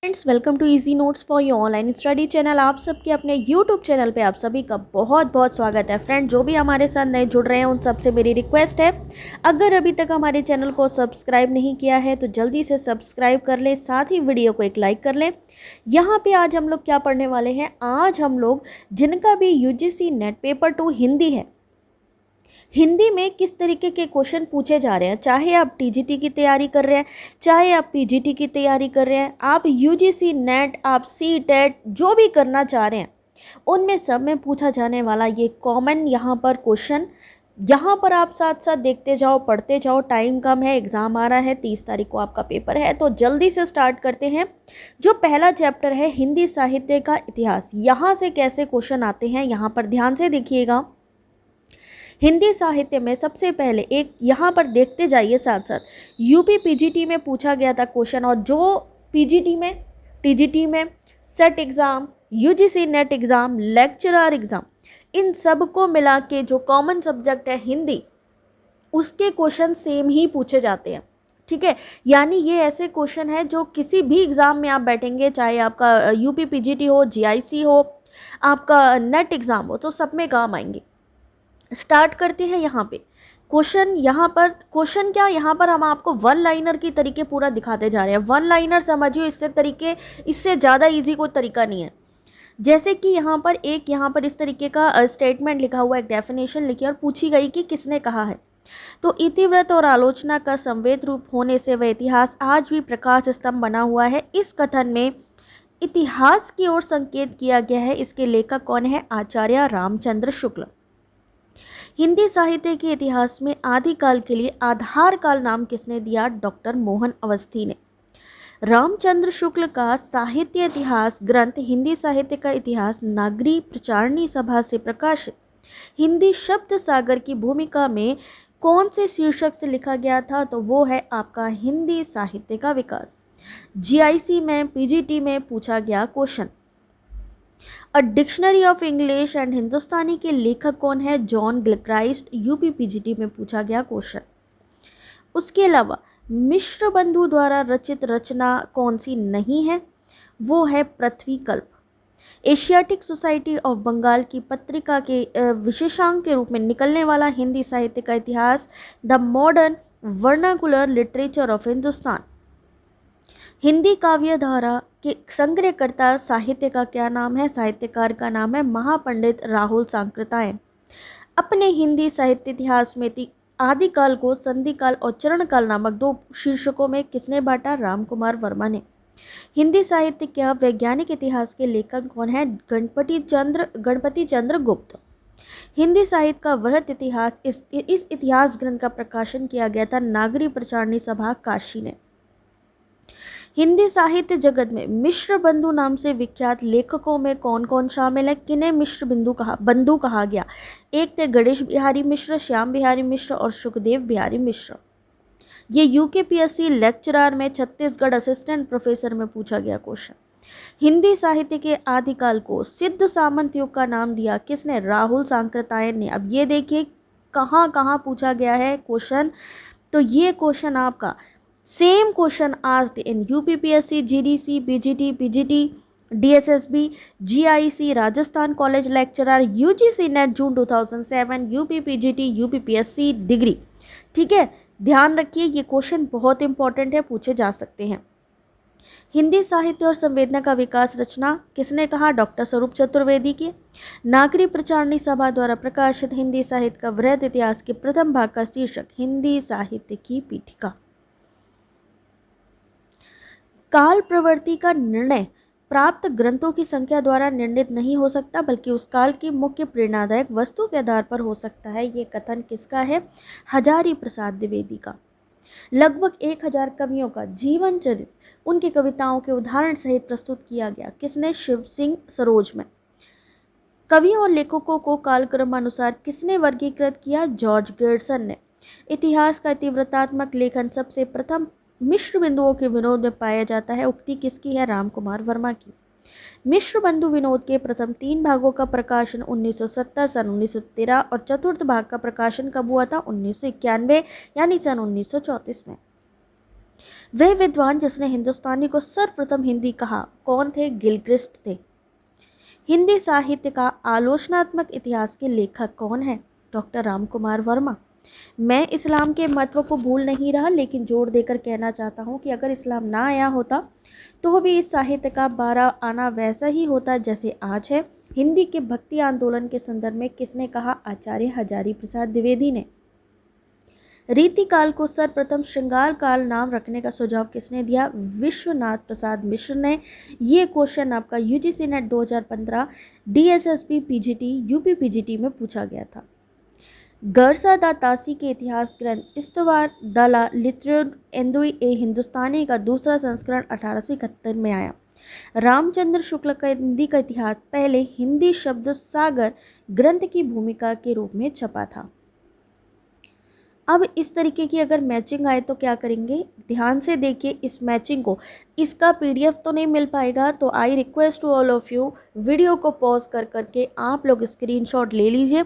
Friends, welcome to easy notes for your online study channel. आप सबके अपने YouTube channel पे आप सभी का बहुत बहुत स्वागत है। फ्रेंड, जो भी हमारे साथ नए जुड़ रहे हैं उन सबसे मेरी रिक्वेस्ट है, अगर अभी तक हमारे चैनल को सब्सक्राइब नहीं किया है तो जल्दी से सब्सक्राइब कर लें, साथ ही वीडियो को एक लाइक कर लें। यहाँ पे आज हम लोग क्या पढ़ने वाले हैं, आज हम लोग जिनका भी यूजीसी नेट पेपर 2 हिंदी है, हिंदी में किस तरीके के क्वेश्चन पूछे जा रहे हैं, चाहे आप टीजीटी की तैयारी कर रहे हैं, चाहे आप पीजीटी की तैयारी कर रहे हैं, आप यूजीसी नेट, आप सीटेट जो भी करना चाह रहे हैं, उनमें सब में पूछा जाने वाला ये कॉमन यहाँ पर क्वेश्चन। यहाँ पर आप साथ साथ देखते जाओ, पढ़ते जाओ। टाइम कम है, एग्ज़ाम आ रहा है, 30 तारीख को आपका पेपर है, तो जल्दी से स्टार्ट करते हैं। जो पहला चैप्टर है हिंदी साहित्य का इतिहास, यहाँ से कैसे क्वेश्चन आते हैं यहाँ पर ध्यान से देखिएगा। हिंदी साहित्य में सबसे पहले एक यहाँ पर देखते जाइए साथ साथ, यूपी पीजीटी में पूछा गया था क्वेश्चन, और जो पीजीटी में, टीजीटी में, SET exam, UGC NET exam, lecturer exam, इन सब को मिला के जो कॉमन सब्जेक्ट है हिंदी, उसके क्वेश्चन सेम ही पूछे जाते हैं। ठीक है, यानी ये ऐसे क्वेश्चन है जो किसी भी एग्ज़ाम में आप बैठेंगे, चाहे आपका यूपी पीजीटी हो, जीआईसी हो, आपका नेट एग्ज़ाम हो, तो सब में काम आएंगे। स्टार्ट करते हैं यहाँ पे क्वेश्चन। यहाँ पर क्वेश्चन क्या, यहाँ पर हम आपको वन लाइनर की तरीके पूरा दिखाते जा रहे हैं। वन लाइनर समझिए, इससे ज़्यादा इजी कोई तरीका नहीं है। जैसे कि यहाँ पर इस तरीके का स्टेटमेंट लिखा हुआ, एक डेफिनेशन लिखी और पूछी गई कि किसने कहा है। तो इतिवृत्त और आलोचना का संवेद रूप होने से वह इतिहास आज भी प्रकाश स्तंभ बना हुआ है। इस कथन में इतिहास की ओर संकेत किया गया है। इसके लेखक कौन है? आचार्य रामचंद्र शुक्ल। हिंदी साहित्य के इतिहास में आदिकाल के लिए आधार काल नाम किसने दिया? डॉक्टर मोहन अवस्थी ने। रामचंद्र शुक्ल का साहित्य इतिहास ग्रंथ हिंदी साहित्य का इतिहास नागरी प्रचारणी सभा से प्रकाशित हिंदी शब्द सागर की भूमिका में कौन से शीर्षक से लिखा गया था? तो वो है आपका हिंदी साहित्य का विकास। जीआईसी में, पीजीटी में पूछा गया question. A dictionary of English and Hindustani के लेखक कौन है? जॉन गिलक्राइस्ट, यूपी पीजीटी में पूछा गया क्वेश्चन। उसके अलावा मिश्र बंधु द्वारा रचित रचना कौन सी नहीं है? वो है पृथ्वी कल्प। एशियाटिक सोसाइटी ऑफ बंगाल की पत्रिका के विशेषांक के रूप में निकलने वाला हिंदी साहित्य का इतिहास, the modern vernacular literature of Hindustan. Hindi काव्य धारा के संग्रहकर्ता साहित्य का क्या नाम है? साहित्यकार का नाम है महापंडित राहुल सांकृत्यायन। अपने हिंदी साहित्य इतिहास में आदिकाल को संधिकाल और चरणकाल नामक दो शीर्षकों में किसने बांटा? रामकुमार वर्मा ने। हिंदी साहित्य का वैज्ञानिक इतिहास के लेखक कौन है? गणपति चंद्र गुप्त। हिंदी साहित्य का वृहत इतिहास, इस इतिहास ग्रंथ का प्रकाशन किया गया था नागरी प्रचारणी सभा काशी ने। हिंदी साहित्य जगत में मिश्र बंधु नाम से विख्यात लेखकों में कौन कौन शामिल है? किन्हें मिश्र बंधु कहा गया? एक थे गणेश बिहारी मिश्र, श्याम बिहारी मिश्र और सुखदेव बिहारी मिश्र। ये यूकेपीएससी लेक्चरर में छत्तीसगढ़ असिस्टेंट प्रोफेसर में पूछा गया क्वेश्चन। हिंदी साहित्य के आदिकाल को सिद्ध सामंत युग का नाम दिया किसने? राहुल सांकृत्यायन ने। अब ये देखिए कहाँ कहाँ पूछा गया है क्वेश्चन। तो ये क्वेश्चन आपका same question asked in UPPSC, GDC, PGT, DSSB, GIC, Rajasthan college lecturer, UGC net June 2007, UP PGT, UPPSC degree. ठीक है, ध्यान रखिए ये क्वेश्चन बहुत इंपॉर्टेंट है, पूछे जा सकते हैं। हिंदी साहित्य और संवेदना का विकास रचना किसने कहा? डॉक्टर स्वरूप चतुर्वेदी की। नागरी प्रचारणी सभा द्वारा प्रकाशित हिंदी साहित्य का वृहद इतिहास के प्रथम भाग का शीर्षक हिंदी साहित्य की पीठिका। काल प्रवृत्ति का निर्णय प्राप्त ग्रंथों की संख्या द्वारा निर्णित नहीं हो सकता, बल्कि उस काल की मुख्य प्रेरणादायक वस्तु के आधार पर हो सकता है। ये कथन किसका है? हजारी प्रसाद द्विवेदी का। लगभग 1000 कवियों का जीवन चरित्र उनकी कविताओं के उदाहरण सहित प्रस्तुत किया गया। किसने? शिव सिंह सरोज में। कवियों और लेखकों को कालक्रमानुसार किसने वर्गीकृत किया? जॉर्ज गेर्सन ने। इतिहास का तीव्रतात्मक लेखन सबसे प्रथम मिश्र बिंदुओं के विनोद में पाया जाता है। उक्ति किसकी है? रामकुमार वर्मा की। मिश्र बंधु विनोद के प्रथम 3 भागों का प्रकाशन 1970 सन 1913 और चतुर्थ भाग का प्रकाशन कब हुआ था? 1991 यानी सन 1934 में। वह विद्वान जिसने हिंदुस्तानी को सर्वप्रथम हिंदी कहा कौन थे? गिलक्रिस्ट थे। हिंदी साहित्य का आलोचनात्मक इतिहास के लेखक कौन है? डॉक्टर रामकुमार वर्मा। मैं इस्लाम के महत्व को भूल नहीं रहा, लेकिन जोर देकर कहना चाहता हूँ कि अगर इस्लाम ना आया होता तो वो भी इस साहित्य का 12 आना वैसा ही होता जैसे आज है। हिंदी के भक्ति आंदोलन के संदर्भ में किसने कहा? आचार्य हजारी प्रसाद द्विवेदी ने। रीतिकाल को सर्वप्रथम श्रृंगार काल नाम रखने का सुझाव किसने दिया? विश्वनाथ प्रसाद मिश्र ने। ये क्वेश्चन आपका UGC net 2015 DSSB PGT UP PGT में पूछा गया था। गरसा दा तासी के इतिहास ग्रंथ इस्तवार दला लिटरेर एंदुई ए हिंदुस्तानी का दूसरा संस्करण 1871 में आया। रामचंद्र शुक्ल का हिंदी का इतिहास पहले हिंदी शब्द सागर ग्रंथ की भूमिका के रूप में छपा था। अब इस तरीके की अगर मैचिंग आए तो क्या करेंगे? ध्यान से देखिए इस मैचिंग को। इसका पीडीएफ तो नहीं मिल पाएगा, तो I request to all of you, video को पॉज कर करके आप लोग स्क्रीनशॉट ले लीजिए,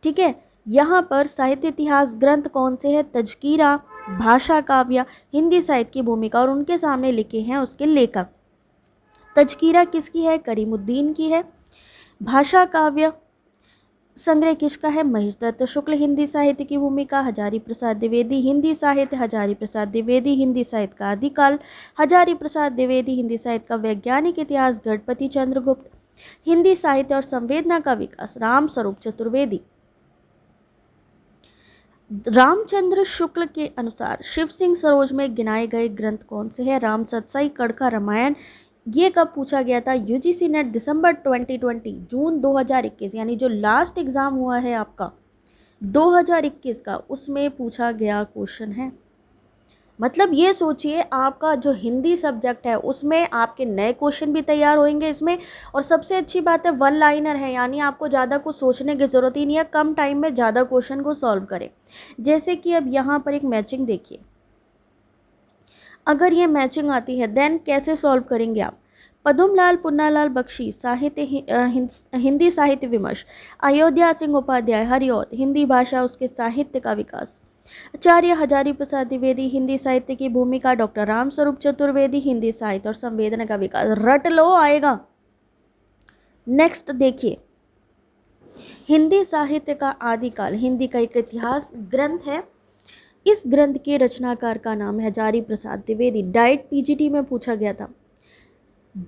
ठीक है। यहाँ पर साहित्य इतिहास ग्रंथ कौन से हैं? तजकीरा, भाषा काव्य, हिंदी साहित्य की भूमिका, और उनके सामने लिखे हैं उसके लेखक। तजकीरा किसकी है? करीमुद्दीन की है। भाषा काव्य संग्रह किसका है? महेश दत्त शुक्ल। हिंदी साहित्य की भूमिका हजारी प्रसाद द्विवेदी। हिंदी साहित्य हजारी प्रसाद द्विवेदी। हिंदी साहित्य का आदिकाल हजारी प्रसाद द्विवेदी। हिंदी साहित्य का वैज्ञानिक इतिहास गणपति चंद्रगुप्त। हिंदी साहित्य और संवेदना का विकास राम स्वरूप चतुर्वेदी। रामचंद्र शुक्ल के अनुसार शिव सिंह सरोज में गिनाए गए ग्रंथ कौन से हैं? राम सतसाई, कड़का, रामायण। ये कब पूछा गया था? यूजीसी नेट दिसंबर 2020 जून 2021, यानी जो लास्ट एग्ज़ाम हुआ है आपका 2021 का, उसमें पूछा गया क्वेश्चन है। मतलब ये सोचिए आपका जो हिंदी सब्जेक्ट है उसमें आपके नए क्वेश्चन भी तैयार होंगे इसमें, और सबसे अच्छी बात है वन लाइनर है, यानी आपको ज़्यादा कुछ सोचने की ज़रूरत ही नहीं है, कम टाइम में ज़्यादा क्वेश्चन को सॉल्व करें। जैसे कि अब यहाँ पर एक मैचिंग देखिए, अगर ये मैचिंग आती है देन कैसे सॉल्व करेंगे आप? पदुमलाल पुन्नालाल बख्शी साहित्य हिंदी साहित्य विमर्श, अयोध्या सिंह उपाध्याय हरिऔध, हिंदी भाषा उसके साहित्य का विकास, आचार्य हजारी प्रसाद द्विवेदी, हिंदी साहित्य की भूमिका, डॉक्टर राम स्वरूप चतुर्वेदी, हिंदी साहित्य और संवेदना का विकास। रट लो, आएगा। नेक्स्ट देखिए, हिंदी साहित्य का आदिकाल हिंदी का एक इतिहास ग्रंथ है। इस ग्रंथ के रचनाकार का नाम है हजारी प्रसाद द्विवेदी। डाइट पीजीटी में पूछा गया था।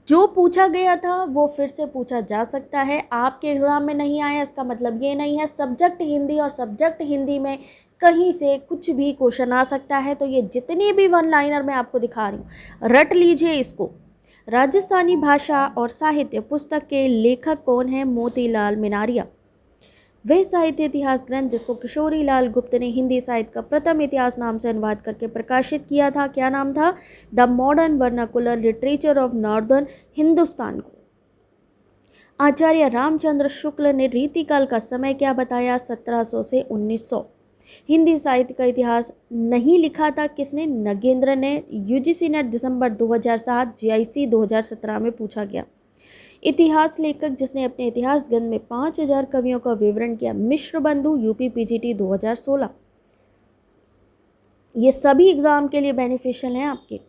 जो पूछा गया था वो फिर से पूछा जा सकता है। आपके एग्जाम में नहीं आया इसका मतलब ये नहीं है। सब्जेक्ट हिंदी और सब्जेक्ट हिंदी में कहीं से कुछ भी क्वेश्चन आ सकता है। तो ये जितनी भी वन लाइनर मैं आपको दिखा रही हूँ, रट लीजिए इसको। राजस्थानी भाषा और साहित्य पुस्तक के लेखक कौन है? मोतीलाल मिनारिया। वह साहित्य इतिहास ग्रंथ जिसको किशोरी लाल गुप्त ने हिंदी साहित्य का प्रथम इतिहास नाम से अनुवाद करके प्रकाशित किया था, क्या नाम था? The modern vernacular literature of northern Hindustan को। आचार्य रामचंद्र शुक्ल ने रीतिकाल का समय क्या बताया? 1700 से 1900। हिंदी साहित्य का इतिहास नहीं लिखा था किसने? नगेंद्र ने। यूजीसी नेट दिसंबर 2007 जीआईसी 2017 में पूछा गया। इतिहास लेखक जिसने अपने इतिहास ग्रंथ में 5000 कवियों का विवरण किया? मिश्र बंधु, यूपी पीजीटी 2016। ये सभी एग्जाम के लिए बेनिफिशियल हैं आपके।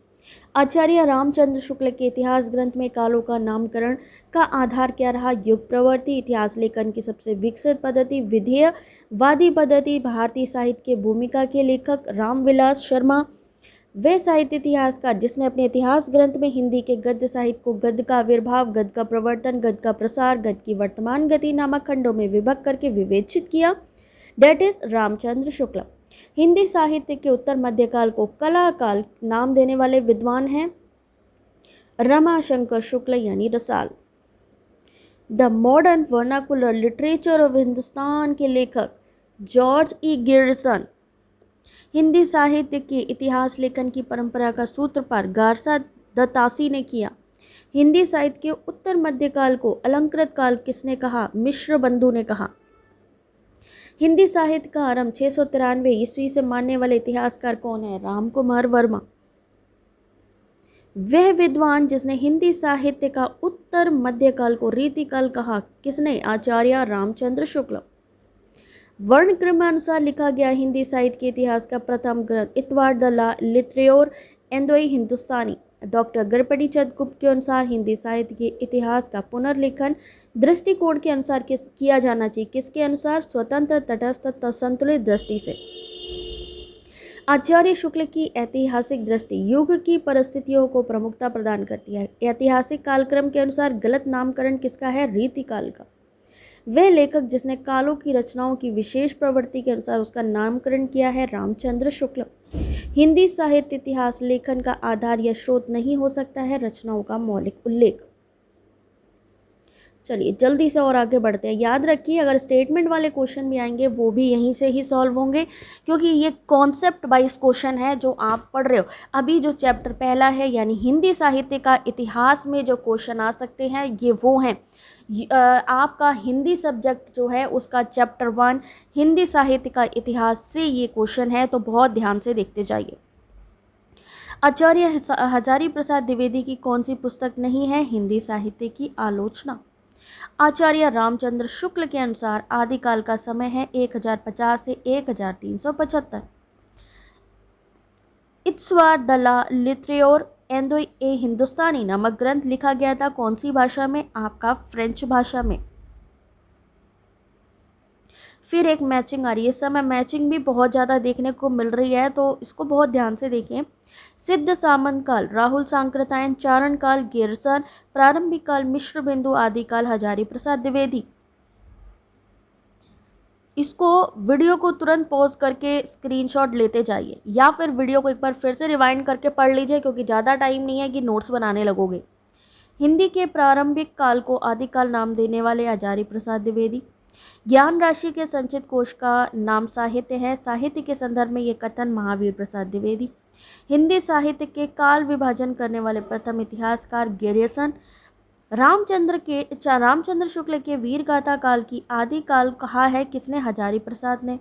आचार्य रामचंद्र शुक्ल के इतिहास ग्रंथ में कालों का नामकरण का आधार क्या रहा? युग प्रवृत्ति। इतिहास लेखन की सबसे विकसित पद्धति विधेयवादी पद्धति। भारतीय साहित्य के भूमिका के लेखक रामविलास शर्मा। वे साहित्य इतिहासकार जिसने अपने इतिहास ग्रंथ में हिंदी के गद्य साहित्य को गद्य का आविर्भाव, गद्य का प्रवर्तन, गद्य का प्रसार, गद्य की वर्तमान गति नामक खंडों में विभक्त करके विवेचित किया, डेट इज रामचंद्र शुक्ल। हिंदी साहित्य के उत्तर मध्यकाल को कला काल नाम देने वाले विद्वान हैं रमाशंकर शुक्ल यानी Rasal. The modern vernacular literature of Hindustan के लेखक जॉर्ज ई गियर्सन। हिंदी साहित्य के इतिहास लेखन की परंपरा का सूत्रपात गारसा द तासी ने किया। हिंदी साहित्य के उत्तर मध्यकाल को अलंकृत काल किसने कहा? मिश्र बंधु ने कहा। हिंदी साहित्य का आरंभ 693 ईस्वी से मानने वाले इतिहासकार कौन है? रामकुमार वर्मा। वह विद्वान जिसने हिंदी साहित्य का उत्तर मध्यकाल को रीतिकाल कहा किसने? आचार्य रामचंद्र शुक्ल। वर्णक्रमानुसार लिखा गया हिंदी साहित्य के इतिहास का प्रथम ग्रंथ इतवार द लिटरेर एंदोई हिंदुस्तानी। डॉक्टर गणपति चंद्र गुप्त के अनुसार हिंदी साहित्य के इतिहास का पुनर्लेखन दृष्टिकोण के अनुसार किया जाना चाहिए। किसके अनुसार? स्वतंत्र, तटस्थ, संतुलित दृष्टि से। आचार्य शुक्ल की ऐतिहासिक दृष्टि युग की परिस्थितियों को प्रमुखता प्रदान करती है। ऐतिहासिक कालक्रम के अनुसार गलत नामकरण किसका है? रीतिकाल का। वह लेखक जिसने कालों की रचनाओं की विशेष प्रवृत्ति के अनुसार उसका नामकरण किया है, रामचंद्र शुक्ल। हिंदी साहित्य इतिहास लेखन का आधार या स्रोत नहीं हो सकता है, रचनाओं का मौलिक उल्लेख। चलिए जल्दी से और आगे बढ़ते हैं। याद रखिए अगर स्टेटमेंट वाले क्वेश्चन भी आएंगे वो भी यहीं से ही सॉल्व होंगे, क्योंकि ये कॉन्सेप्ट वाइज क्वेश्चन है जो आप पढ़ रहे हो। अभी जो चैप्टर पहला है यानी हिंदी साहित्य का इतिहास में जो क्वेश्चन आ सकते हैं ये वो हैं। आपका हिंदी सब्जेक्ट जो है उसका चैप्टर 1 हिंदी साहित्य का इतिहास से ये क्वेश्चन है, तो बहुत ध्यान से देखते जाइए। आचार्य हजारी प्रसाद द्विवेदी की कौन सी पुस्तक नहीं है? हिंदी साहित्य की आलोचना। आचार्य रामचंद्र शुक्ल के अनुसार आदिकाल का समय है 1050 से 1375। इत्सवार द लिथ्योर एंदो ए हिंदुस्तानी नामक ग्रंथ लिखा गया था कौन सी भाषा में? आपका फ्रेंच भाषा में। फिर एक मैचिंग आ रही है, इस समय मैचिंग भी बहुत ज़्यादा देखने को मिल रही है, तो इसको बहुत ध्यान से देखें। सिद्ध सामंत काल, राहुल सांकृत्यायन, चारण काल, गिरसन, प्रारंभिक काल, मिश्र बिंदु, आदिकाल, हजारी प्रसाद द्विवेदी। इसको वीडियो को तुरंत पॉज करके स्क्रीनशॉट लेते जाइए, या फिर वीडियो को एक बार फिर से रिवाइंड करके पढ़ लीजिए, क्योंकि ज़्यादा टाइम नहीं है कि नोट्स बनाने लगोगे। हिंदी के प्रारंभिक काल को आदिकाल नाम देने वाले हजारी प्रसाद द्विवेदी। ज्ञान राशि के संचित कोश का नाम साहित्य है। साहित्य के संदर्भ में ये कथन महावीर प्रसाद द्विवेदी। हिंदी साहित्य के काल विभाजन करने वाले प्रथम इतिहासकार गिरिसन। रामचंद्र शुक्ल के वीर गाथा काल की आदि काल कहा है किसने? हजारी प्रसाद ने।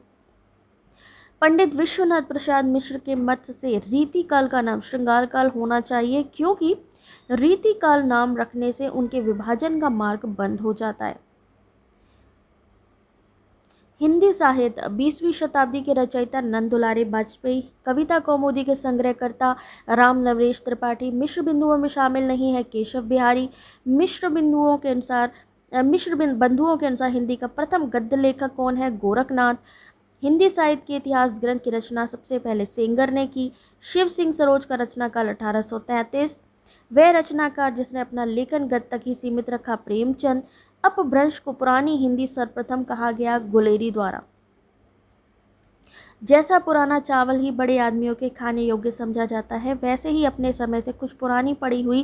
पंडित विश्वनाथ प्रसाद मिश्र के मत से रीति काल का नाम श्रृंगार काल होना चाहिए, क्योंकि रीति काल नाम रखने से उनके विभाजन का मार्ग बंद हो जाता है। हिंदी साहित्य 20वीं शताब्दी के रचयिता नंद दुलारे बाजपेयी। कविता कौमुदी के संग्रहकर्ता राम नवरेश त्रिपाठी। मिश्र बिंदुओं में शामिल नहीं है केशव बिहारी। मिश्र बंधुओं के अनुसार हिंदी का प्रथम गद्य लेखक कौन है? गोरखनाथ। हिंदी साहित्य के इतिहास ग्रंथ की रचना सबसे पहले सेंगर ने की। शिव सिंह सरोज का रचना काल 1833। वह रचनाकार जिसने अपना लेखन गद्य तक ही सीमित रखा, प्रेमचंद। अपभ्रंश को पुरानी हिंदी सर्वप्रथम कहा गया गुलेरी द्वारा। जैसा पुराना चावल ही बड़े आदमियों के खाने योग्य समझा जाता है, वैसे ही अपने समय से कुछ पुरानी पड़ी हुई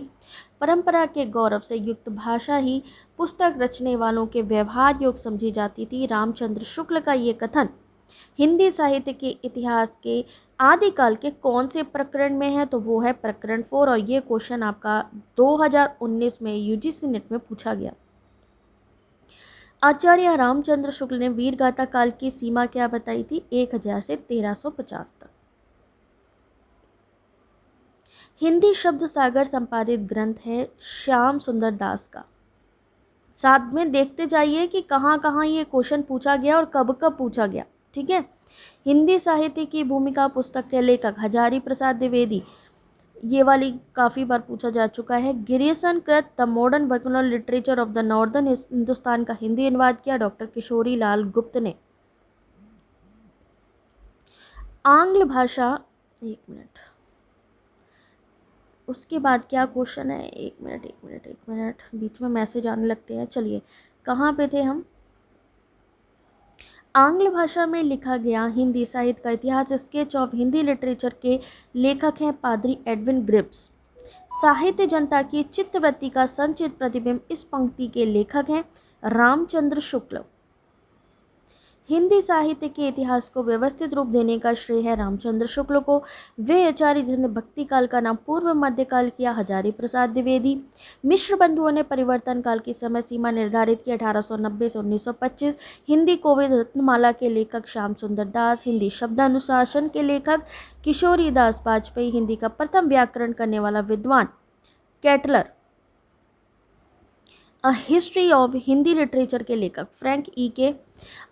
परंपरा के गौरव से युक्त भाषा ही पुस्तक रचने वालों के व्यवहार योग्य समझी जाती थी। रामचंद्र शुक्ल का ये कथन हिंदी साहित्य के इतिहास के आदिकाल के कौन से प्रकरण में है? तो वो है प्रकरण 4, और ये क्वेश्चन आपका 2019 में यूजीसी नेट में पूछा गया। आचार्य रामचंद्र शुक्ल ने वीरगाथा काल की सीमा क्या बताई थी? 1000 से 1350 तक। हिंदी शब्द सागर संपादित ग्रंथ है श्याम सुंदर दास का। साथ में देखते जाइए कि कहाँ कहाँ ये क्वेश्चन पूछा गया और कब कब पूछा गया, ठीक है। हिंदी साहित्य की भूमिका पुस्तक के लेखक हजारी प्रसाद द्विवेदी, ये वाली काफ़ी बार पूछा जा चुका है। गिरिसन कृत the modern vernacular literature of the northern Hindustan का हिंदी अनुवाद किया डॉक्टर किशोरी लाल गुप्त ने। आंग्ल भाषा, एक मिनट, उसके बाद क्या क्वेश्चन है? एक मिनट, बीच में मैसेज आने लगते हैं। चलिए कहाँ पे थे हम? आंग्ल भाषा में लिखा गया हिंदी साहित्य का इतिहास स्केच ऑफ हिंदी लिटरेचर के लेखक हैं पादरी एडविन ग्रिप्स। साहित्य जनता की चित्तवृत्ति का संचित प्रतिबिंब इस पंक्ति के लेखक हैं रामचंद्र शुक्ल। हिंदी साहित्य के इतिहास को व्यवस्थित रूप देने का श्रेय है रामचंद्र शुक्ल को। वे आचार्य जिसने भक्ति काल का नाम पूर्व मध्यकाल किया, हजारी प्रसाद द्विवेदी। मिश्र बंधुओं ने परिवर्तन काल की समय सीमा निर्धारित की 1890 से 1925। हिंदी कोविद रत्नमाला के लेखक श्याम सुंदर दास। हिंदी शब्दानुशासन के लेखक किशोरी दास बाजपेयी। हिंदी का प्रथम व्याकरण करने वाला विद्वान Ketelaar. A history of Hindi literature के लेखक फ्रैंक ई के।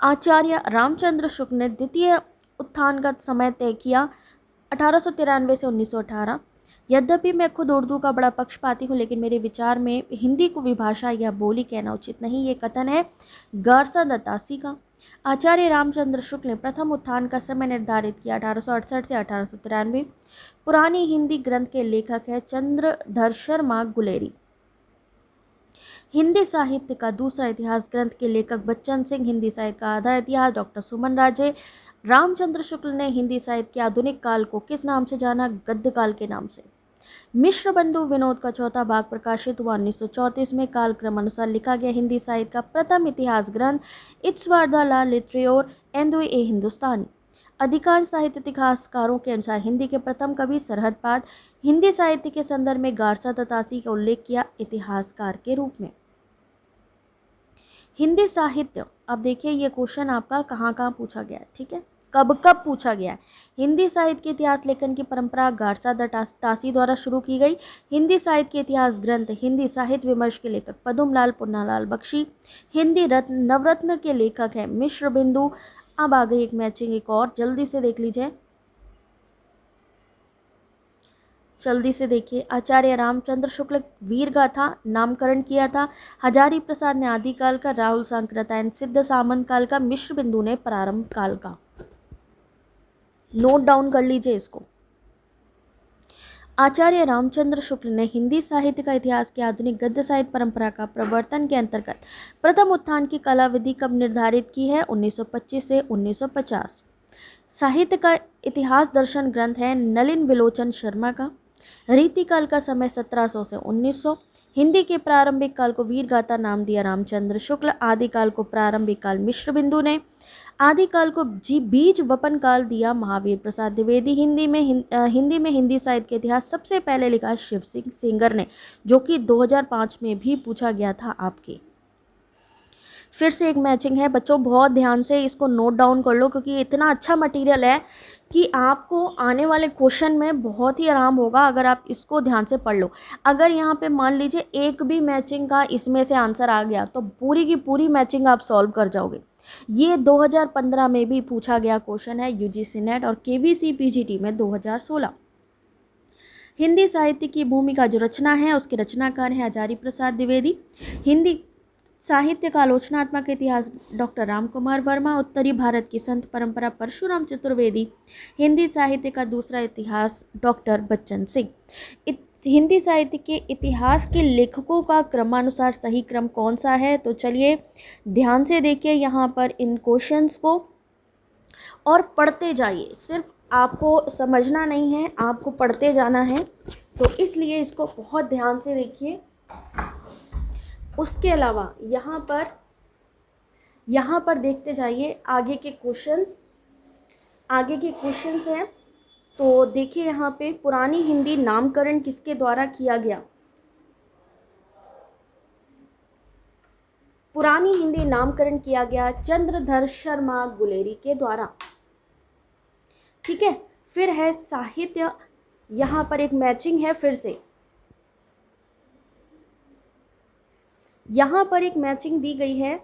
आचार्य रामचंद्र शुक्ल ने द्वितीय उत्थान का समय तय किया 1893 से 1918। यद्यपि मैं खुद उर्दू का बड़ा पक्षपाती हूँ, लेकिन मेरे विचार में हिंदी को विभाषा या बोली कहना उचित नहीं। ये कथन है गारसा दत्तासी का। आचार्य रामचंद्र शुक्ल ने प्रथम उत्थान का समय निर्धारित किया 1868 से 1893। पुरानी हिंदी ग्रंथ के लेखक है चंद्रधर शर्मा गुलेरी। हिंदी साहित्य का दूसरा इतिहास ग्रंथ के लेखक बच्चन सिंह। हिंदी साहित्य का आधा इतिहास डॉक्टर सुमन राजे। रामचंद्र शुक्ल ने हिंदी साहित्य के आधुनिक काल को किस नाम से जाना? गद्य काल के नाम से। मिश्र बंधु विनोद का चौथा भाग प्रकाशित हुआ 1934 में। कालक्रम अनुसार लिखा गया हिंदी साहित्य का प्रथम इतिहास ग्रंथ इत्सवार्धा ला लिटरेयोर एंदुए ए हिंदुस्तानी। अधिकांश साहित्य इतिहासकारों के अनुसार हिंदी के प्रथम कवि सरहदपाद। हिंदी साहित्य के संदर्भ में गारसा दत्तासी का उल्लेख किया इतिहासकार के रूप में। हिंदी साहित्य, अब देखिए ये क्वेश्चन आपका कहाँ कहाँ पूछा गया है, ठीक है, कब कब पूछा गया है। हिंदी साहित्य के इतिहास लेखन की परंपरा गारसा दत्तासी द्वारा शुरू की गई। हिंदी साहित्य के इतिहास ग्रंथ हिंदी साहित्य विमर्श के लेखक पद्मलाल पुन्नालाल बख्शी। हिंदी रत्न नवरत्न के लेखक है मिश्र बिंदु। अब आ गई एक मैचिंग, एक और जल्दी से देख लीजिए, जल्दी से देखिए। आचार्य रामचंद्र शुक्ल वीर गाथा नामकरण किया था। हजारी प्रसाद ने आदिकाल का, राहुल सांकृत्यायन सिद्ध सामंत काल का, मिश्र बिंदु ने प्रारंभ काल का। नोट डाउन कर लीजिए इसको। आचार्य रामचंद्र शुक्ल ने हिंदी साहित्य का इतिहास की आधुनिक गद्य साहित्य परंपरा का प्रवर्तन के अंतर्गत प्रथम उत्थान की कालावधि कब निर्धारित की है? 1925 से 1950। साहित्य का इतिहास दर्शन ग्रंथ है नलिन विलोचन शर्मा का। रीतिकाल का समय 1700 से 1900। हिंदी के प्रारंभिक काल को वीर गाथा नाम दिया रामचंद्र शुक्ल। आदिकाल को प्रारंभिक काल मिश्र बिंदु ने। आदिकाल को बीज वपन काल दिया महावीर प्रसाद द्विवेदी। हिंदी में हिंदी साहित्य के इतिहास सबसे पहले लिखा शिव सिंह सेंगर ने, जो कि 2005 में भी पूछा गया था आपके। फिर से एक मैचिंग है बच्चों, बहुत ध्यान से इसको नोट डाउन कर लो, क्योंकि इतना अच्छा मटेरियल है कि आपको आने वाले क्वेश्चन में बहुत ही आराम होगा अगर आप इसको ध्यान से पढ़ लो। अगर यहाँ पे मान लीजिए एक भी मैचिंग का इसमें से आंसर आ गया तो पूरी की पूरी मैचिंग आप सॉल्व कर जाओगे। ये 2015 में भी पूछा गया क्वेश्चन है यूजीसी नेट और केवीसी पीजीटी में 2016। हिंदी साहित्य की भूमिका जो रचना है उसके रचनाकार हैं हजारी प्रसाद द्विवेदी। हिंदी साहित्य का आलोचनात्मक इतिहास डॉक्टर रामकुमार वर्मा। उत्तरी भारत की संत परंपरा परशुराम चतुर्वेदी। हिंदी साहित्य का दूसरा इतिहास डॉक्टर बच्चन सिंह। हिंदी साहित्य के इतिहास के लेखकों का क्रमानुसार सही क्रम कौन सा है? तो चलिए ध्यान से देखिए यहाँ पर इन क्वेश्चंस को और पढ़ते जाइए। सिर्फ आपको समझना नहीं है, आपको पढ़ते जाना है, तो इसलिए इसको बहुत ध्यान से देखिए। उसके अलावा यहाँ पर देखते जाइए आगे के क्वेश्चंस हैं। तो देखिए यहाँ पे पुरानी हिंदी नामकरण किसके द्वारा किया गया? पुरानी हिंदी नामकरण किया गया चंद्रधर शर्मा गुलेरी के द्वारा, ठीक है। फिर है साहित्य, यहाँ पर एक मैचिंग है, फिर से यहाँ पर एक मैचिंग दी गई है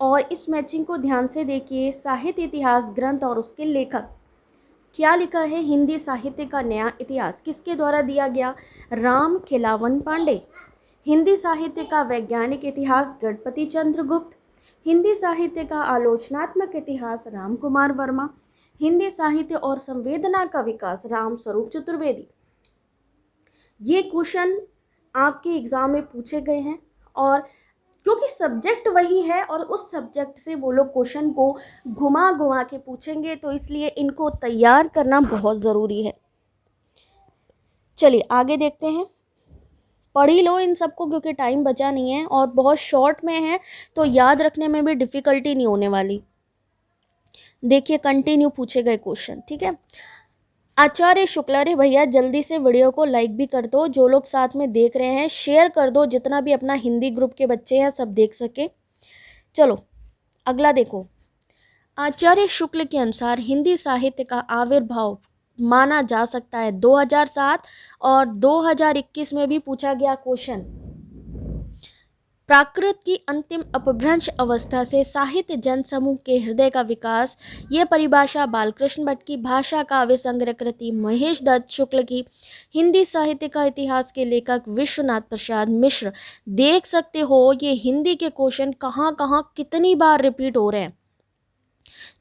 और इस मैचिंग को ध्यान से देखिए। साहित्य इतिहास ग्रंथ और उसके लेखक क्या लिखा है? हिंदी साहित्य का नया इतिहास किसके द्वारा दिया गया? राम खिलावन पांडे। हिंदी साहित्य का वैज्ञानिक इतिहास गणपति चंद्र गुप्त। हिंदी साहित्य का आलोचनात्मक इतिहास रामकुमार वर्मा। हिंदी साहित्य और संवेदना का विकास राम स्वरूप चतुर्वेदी। ये क्वेश्चन आपके एग्जाम में पूछे गए हैं और क्योंकि सब्जेक्ट वही है और उस सब्जेक्ट से वो लोग क्वेश्चन को घुमा घुमा के पूछेंगे, तो इसलिए इनको तैयार करना बहुत ज़रूरी है। चलिए आगे देखते हैं। पढ़ ही लो इन सबको क्योंकि टाइम बचा नहीं है और बहुत शॉर्ट में है, तो याद रखने में भी डिफ़िकल्टी नहीं होने वाली। देखिए कंटिन्यू पूछे गए क्वेश्चन, ठीक है। आचार्य शुक्ल, अरे भैया जल्दी से वीडियो को लाइक भी कर दो, जो लोग साथ में देख रहे हैं शेयर कर दो, जितना भी अपना हिंदी ग्रुप के बच्चे हैं सब देख सके। चलो अगला देखो। आचार्य शुक्ल के अनुसार हिंदी साहित्य का आविर्भाव माना जा सकता है 2007 और 2021 में भी पूछा गया क्वेश्चन। प्राकृत की अंतिम अपभ्रंश अवस्था से साहित्य जन समूह के हृदय का विकास, ये परिभाषा बालकृष्ण भट्ट की भाषा काव्य संग्रह कृति, महेश दत्त शुक्ल की हिंदी साहित्य का इतिहास के लेखक विश्वनाथ प्रसाद मिश्र। देख सकते हो ये हिंदी के क्वेश्चन कहाँ कहाँ कितनी बार रिपीट हो रहे हैं।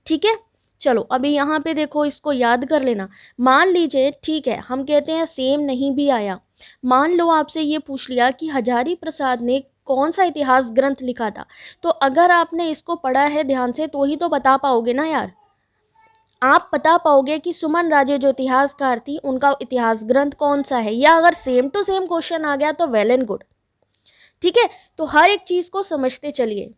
ठीक है, चलो अभी यहाँ पे देखो, इसको याद कर लेना। मान लीजिए, ठीक है, हम कहते हैं सेम नहीं भी आया, मान लो आपसे ये पूछ लिया कि हजारी प्रसाद ने कौन सा इतिहास ग्रंथ लिखा था, तो अगर आपने इसको पढ़ा है ध्यान से तो ही तो बता पाओगे ना यार। आप बता पाओगे कि सुमन राजे जो इतिहासकार थी उनका इतिहास ग्रंथ कौन सा है, या अगर सेम टू सेम क्वेश्चन आ गया तो वेल एंड गुड। ठीक है, तो हर एक चीज को समझते चलिए।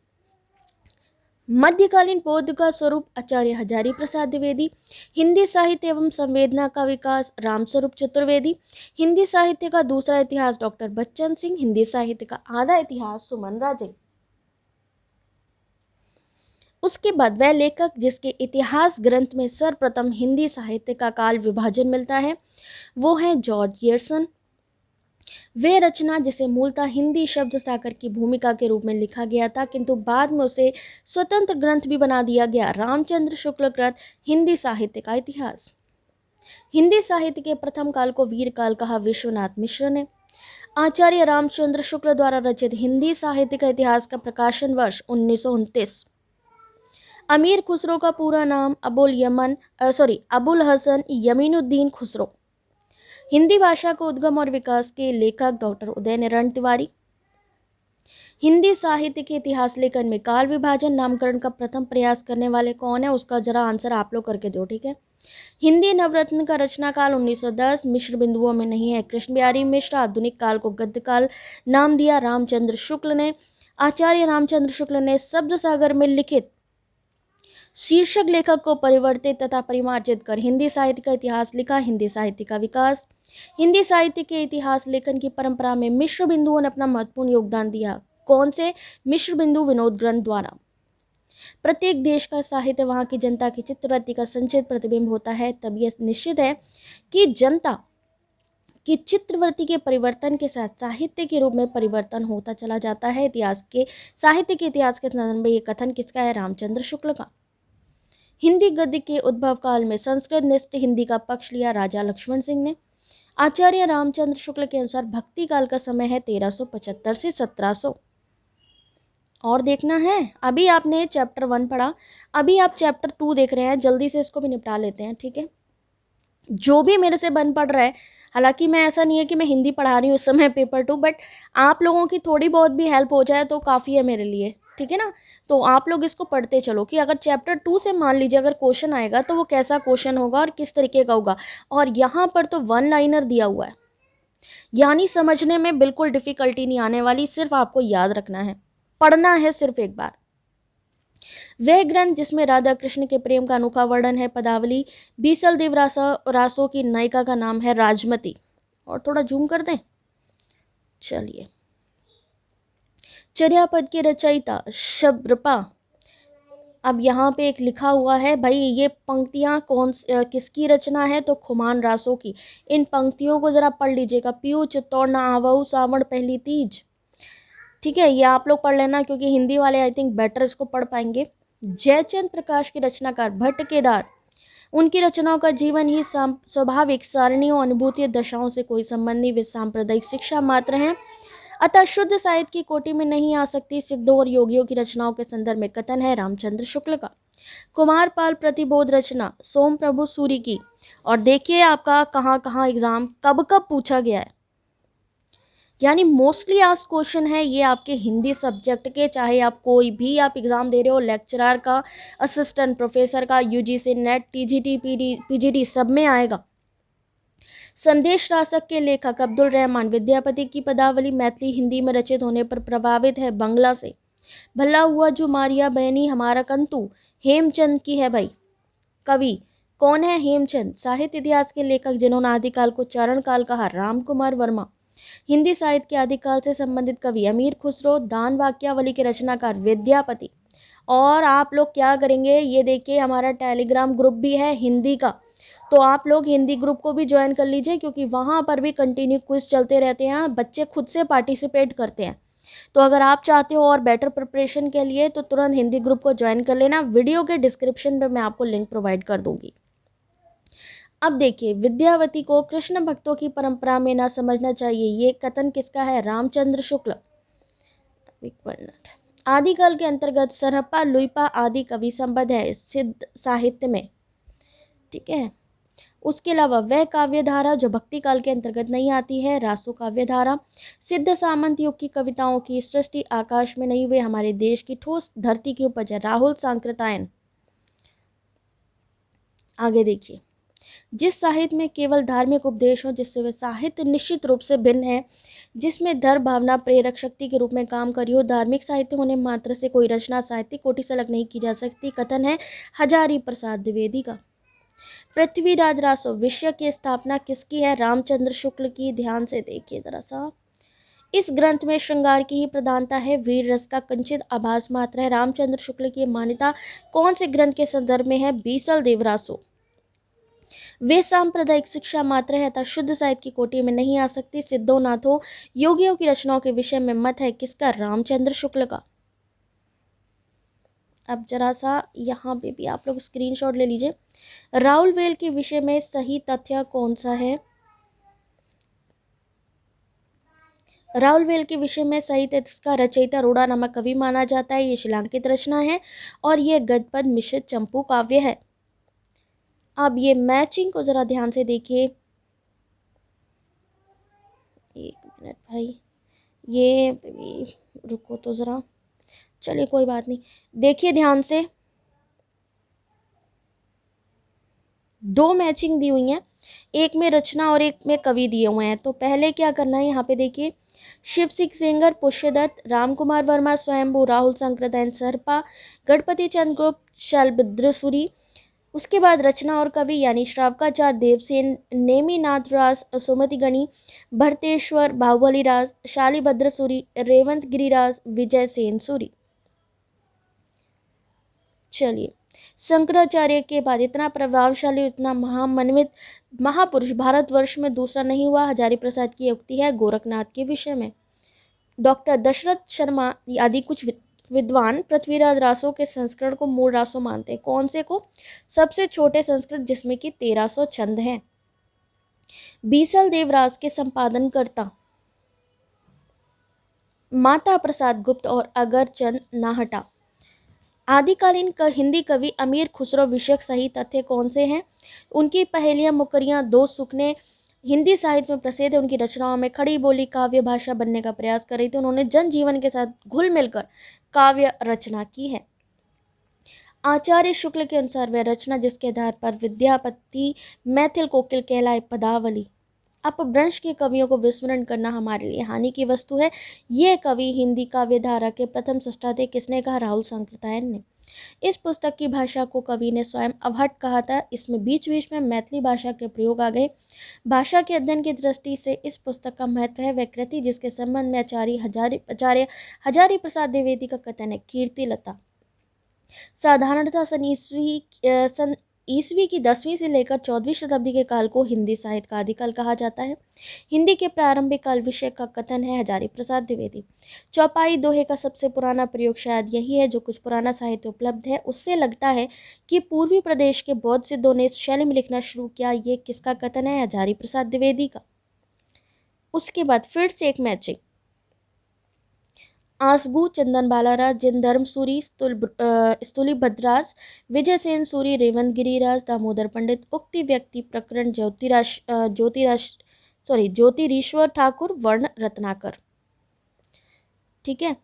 मध्यकालीन बौद्ध का स्वरूप आचार्य हजारी प्रसाद द्विवेदी। हिंदी साहित्य एवं संवेदना का विकास रामस्वरूप चतुर्वेदी। हिंदी साहित्य का दूसरा इतिहास डॉक्टर बच्चन सिंह। हिंदी साहित्य का आधा इतिहास सुमन राजे। उसके बाद वह लेखक जिसके इतिहास ग्रंथ में सर्वप्रथम हिंदी साहित्य का काल विभाजन मिलता है वो है जॉर्ज गियर्सन। वे रचना जिसे मूलतः हिंदी शब्द सागर की भूमिका के रूप में लिखा गया था, किंतु बाद में उसे स्वतंत्र ग्रंथ भी बना दिया गया, रामचंद्र शुक्ल कृत हिंदी साहित्य का इतिहास। हिंदी साहित्य के प्रथम काल को वीर काल कहा विश्वनाथ मिश्र ने। आचार्य रामचंद्र शुक्ल द्वारा रचित हिंदी साहित्य का इतिहास का प्रकाशन वर्ष 1929। अमीर खुसरो का पूरा नाम अबुल हसन यमीनुद्दीन खुसरो। हिंदी भाषा को उद्गम और विकास के लेखक डॉक्टर उदय नारायण तिवारी। हिंदी साहित्य के इतिहास लेखन में काल विभाजन नामकरण का प्रथम प्रयास करने वाले कौन है, उसका जरा आंसर आप लोग करके दो। ठीक है, हिंदी नवरत्न का रचना काल 1910, मिश्र बिंदुओं में नहीं है कृष्ण बिहारी मिश्र। आधुनिक काल को गद्य काल नाम दिया रामचंद्र शुक्ल ने। आचार्य रामचंद्र शुक्ल ने शब्द सागर में लिखित शीर्षक लेखक को परिवर्तित तथा परिमार्जित कर हिंदी साहित्य का इतिहास लिखा। हिंदी साहित्य का विकास। हिंदी साहित्य के इतिहास लेखन की परंपरा में मिश्र बिंदुओं ने अपना महत्वपूर्ण योगदान दिया। कौन से? मिश्र बिंदु विनोद ग्रंथ द्वारा। प्रत्येक देश का साहित्य वहां की जनता की चित्तवृत्ति का संचित प्रतिबिंब होता है, तब यह निश्चित है कि जनता कि चित्रवृत्ति के परिवर्तन के साथ साहित्य के रूप में परिवर्तन होता चला जाता है। साहित्य के इतिहास के संदर्भ में यह कथन किसका है? रामचंद्र शुक्ल का। हिंदी गद्य के उद्भव काल में संस्कृत निष्ठ हिंदी का पक्ष लिया राजा लक्ष्मण सिंह ने। आचार्य रामचंद्र शुक्ल के अनुसार भक्ति काल का समय है 1375 से 1700। और देखना है, अभी आपने चैप्टर 1 पढ़ा, अभी आप चैप्टर 2 देख रहे हैं, जल्दी से इसको भी निपटा लेते हैं। ठीक है, जो भी मेरे से बन पढ़ रहा है, हालांकि मैं ऐसा नहीं है कि मैं हिंदी पढ़ा रही हूँ इस समय पेपर 2, बट आप लोगों की थोड़ी बहुत भी हेल्प हो जाए तो काफ़ी है मेरे लिए। ठीक है ना, तो आप लोग इसको पढ़ते चलो कि अगर चैप्टर 2 से मान लीजिए अगर क्वेश्चन आएगा तो वो कैसा क्वेश्चन होगा और किस तरीके का होगा। और यहाँ पर तो 1 लाइनर दिया हुआ है, यानी समझने में बिल्कुल डिफिकल्टी नहीं आने वाली, सिर्फ आपको याद रखना है, पढ़ना है सिर्फ एक बार। वह ग्रंथ जिसमें राधा कृष्ण के प्रेम का अनोखा वर्णन है पदावली। बीसल देव रासो की नायिका का नाम है राजमती। और थोड़ा जूम कर दें, चलिए। चर्यापद के रचयिता शबरपा। अब यहाँ पे एक लिखा हुआ है भाई, ये पंक्तियाँ किसकी रचना है? तो खुमान रासो की। इन पंक्तियों को जरा पढ़ लीजिएगा। पियू चित्तौड़ न आवऊ सावण पहली तीज। ठीक है, ये आप लोग पढ़ लेना क्योंकि हिंदी वाले आई थिंक बेटर इसको पढ़ पाएंगे। जयचंद प्रकाश के रचनाकार भट्ट केदार। उनकी रचनाओं का जीवन ही स्वाभाविक सारणियों, अनुभूति, दशाओं से कोई संबंध नहीं, वे सांप्रदायिक शिक्षा मात्र हैं, अतः शुद्ध साहित्य की कोटि में नहीं आ सकती। सिद्धों और योगियों की रचनाओं के संदर्भ में कथन है रामचंद्र शुक्ल का। कुमारपाल प्रतिबोध रचना सोम प्रभु सूरी की। और देखिए आपका कहाँ कहाँ एग्जाम कब कब पूछा गया है, यानी मोस्टली आस्क्ड क्वेश्चन है ये आपके हिंदी सब्जेक्ट के, चाहे आप कोई भी आप एग्ज़ाम दे रहे हो, लेक्चरर का, असिस्टेंट प्रोफेसर का, यूजीसी नेट, टीजीटी, पीजीटी सब में आएगा। संदेश रासक के लेखक अब्दुल रहमान विद्यापति की पदावली मैथिली हिंदी में रचित होने पर प्रभावित है बंगला से। भला हुआ जो मारिया बहनी हमारा कंतु हेमचंद की है भाई। कवि कौन है? हेमचंद। साहित्य इतिहास के लेखक जिन्होंने आदिकाल को चारण काल कहा, राम कुमार वर्मा। हिंदी साहित्य के आदिकाल से संबंधित कवि अमीर खुसरो। दान वाक्यावली के रचनाकार विद्यापति। और आप लोग क्या करेंगे, ये देखिए हमारा टेलीग्राम ग्रुप भी है हिंदी का, तो आप लोग हिंदी ग्रुप को भी ज्वाइन कर लीजिए क्योंकि वहाँ पर भी कंटिन्यू क्विज चलते रहते हैं, बच्चे खुद से पार्टिसिपेट करते हैं। तो अगर आप चाहते हो और बेटर प्रिपरेशन के लिए तो तुरंत हिंदी ग्रुप को ज्वाइन कर लेना। वीडियो के डिस्क्रिप्शन में मैं आपको लिंक प्रोवाइड कर दूंगी। अब देखिए, विद्यावती को कृष्ण भक्तों की परंपरा में ना समझना चाहिए, ये कथन किसका है? रामचंद्र शुक्ल। एक मिनट। आदिकाल के अंतर्गत सरहप्पा लुइपा आदि कवि संबद्ध है सिद्ध साहित्य में। ठीक है। उसके अलावा वह काव्य धारा जो भक्ति काल के अंतर्गत नहीं आती है, रासो काव्य धारा। सिद्ध सामंत युग की कविताओं की सृष्टि आकाश में नहीं, वे हमारे देश की ठोस धरती की उपज है, राहुल सांकृतायन। आगे देखिए, जिस साहित्य में केवल धार्मिक उपदेश हो, जिससे वह साहित्य निश्चित रूप से भिन्न है, जिसमें धर्म भावना प्रेरक शक्ति के रूप में काम करी हो, धार्मिक साहित्य होने मात्र से कोई रचना साहित्यिक कोटि से अलग नहीं की जा सकती। कथन है हजारी प्रसाद द्विवेदी का। पृथ्वीराज रासो विषय की स्थापना किसकी है? रामचंद्र शुक्ल की। ध्यान से देखिए जरा सा, इस ग्रंथ में श्रृंगार की ही प्रधानता है, वीर रस का कंचित आभास मात्र है। रामचंद्र शुक्ल की मान्यता कौन से ग्रंथ के संदर्भ में है? बीसल देवरासो। वे सांप्रदायिक शिक्षा मात्र है अतः शुद्ध साहित्य की कोटि में नहीं आ सकती। सिद्धो नाथों योगियों की रचनाओं के विषय में मत है किसका? रामचंद्र शुक्ल का। अब जरा सा यहाँ पे भी आप लोग स्क्रीनशॉट ले लीजिए। राउलवेल के विषय में सही तथ्य कौन सा है? राउलवेल के विषय में सही तथ्य इसका रचयिता रूड़ा नामक कवि माना जाता है। ये शिलांकित रचना है और ये गद्यपद मिश्रित चंपू काव्य है। अब ये मैचिंग को जरा ध्यान से देखिए। एक मिनट भाई, ये रुको तो जरा, चलिए कोई बात नहीं, देखिए ध्यान से। दो मैचिंग दी हुई हैं, एक में रचना और एक में कवि दिए हुए हैं। तो पहले क्या करना है, यहाँ पे देखिए, शिव सिंह सेंगर, पुष्यदत्त, राम कुमार वर्मा, स्वयंभू, राहुल संकृतन, सरपा, गणपति चंद्र गुप्त, शैलभद्रसूरी। उसके बाद रचना और कवि यानी श्रावकाचार्य, देवसेन, नेमिनाथ राज, सुमति गणी, भरतेश्वर, बाहुबली राज, शालिभद्र सूरी, रेवंत गिरिराज, विजय सेन सूरी। चलिए, शंकराचार्य के बाद इतना प्रभावशाली, इतना महामन्वित महापुरुष भारतवर्ष में दूसरा नहीं हुआ। हजारी प्रसाद की उक्ति है गोरखनाथ के विषय में। डॉक्टर दशरथ शर्मा आदि कुछ विद्वान पृथ्वीराज रासो के संस्करण को मूल रासो मानते हैं। कौन से को? सबसे छोटे संस्करण जिसमें कि 1300 छंद हैं। बीसल देवरास के संपादनकर्ता माता प्रसाद गुप्त और अगरचंद नाहटा। आदिकालीन हिंदी कवि अमीर खुसरो विषयक सही तथ्य कौन से हैं? उनकी पहेलियां, मुकरियां, दो सुखने हिंदी साहित्य में प्रसिद्ध है। उनकी रचनाओं में खड़ी बोली काव्य भाषा बनने का प्रयास कर रही थी। उन्होंने जनजीवन के साथ घुल मिलकर काव्य रचना की है। आचार्य शुक्ल के अनुसार वह रचना जिसके आधार पर विद्यापति मैथिल कोकिल कहलाए पदावली। अपभ्रंश के कवियों को विस्मरण करना हमारे लिए हानि की वस्तु है। ये कवि हिंदी काव्य धारा के प्रथम सृष्टा थे। किसने कहा? राहुल सांकृत्यायन ने। इस पुस्तक की भाषा को कवि ने स्वयं अवहट कहा था। इसमें बीच बीच में मैथिली भाषा के प्रयोग आ गए। भाषा के अध्ययन की दृष्टि से इस पुस्तक का महत्व है। वह कृति जिसके संबंध में आचार्य हजारी प्रसाद द्विवेदी का कथन है कीर्ति लता। साधारणतः सन ईस्वी की 10वीं से लेकर 14वीं शताब्दी के काल को हिंदी साहित्य का आदिकाल कहा जाता है। हिंदी के प्रारंभिक काल विषय का कथन है हजारी प्रसाद द्विवेदी। चौपाई दोहे का सबसे पुराना प्रयोग शायद यही है। जो कुछ पुराना साहित्य उपलब्ध है उससे लगता है कि पूर्वी प्रदेश के बौद्ध सिद्धों ने इस शैली में लिखना शुरू किया। ये किसका कथन है? हजारी प्रसाद द्विवेदी का। उसके बाद फिर से एक मैचिंग, आसगू, चंदन बालाराज, जिनधर्म सूरी, स्तुली भद्राज, विजय सेन सूरी, रेवंत गिरिराज, दामोदर पंडित, उक्ति व्यक्ति प्रकरण, ज्योतिरीश्वर ठाकुर, वर्ण रत्नाकर। ठीक है।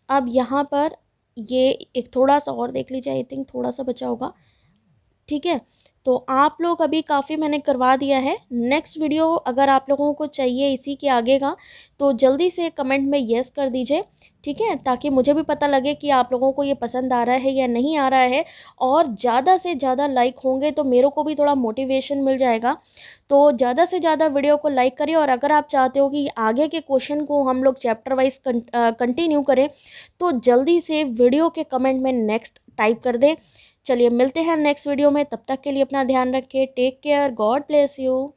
अब यहाँ पर ये एक थोड़ा सा और देख लीजिए, आई थिंक थोड़ा सा बचा होगा। ठीक है, तो आप लोग अभी काफ़ी मैंने करवा दिया है। नेक्स्ट वीडियो अगर आप लोगों को चाहिए इसी के आगे का तो जल्दी से कमेंट में येस कर दीजिए। ठीक है, ताकि मुझे भी पता लगे कि आप लोगों को ये पसंद आ रहा है या नहीं आ रहा है। और ज़्यादा से ज़्यादा लाइक होंगे तो मेरे को भी थोड़ा मोटिवेशन मिल जाएगा। तो ज़्यादा से ज़्यादा वीडियो को लाइक करिए। और अगर आप चाहते हो कि आगे के क्वेश्चन को हम लोग चैप्टर वाइज कंटिन्यू करें तो जल्दी से वीडियो के कमेंट में नेक्स्ट टाइप कर दें। चलिए मिलते हैं नेक्स्ट वीडियो में, तब तक के लिए अपना ध्यान रखिए। Take care, God bless you.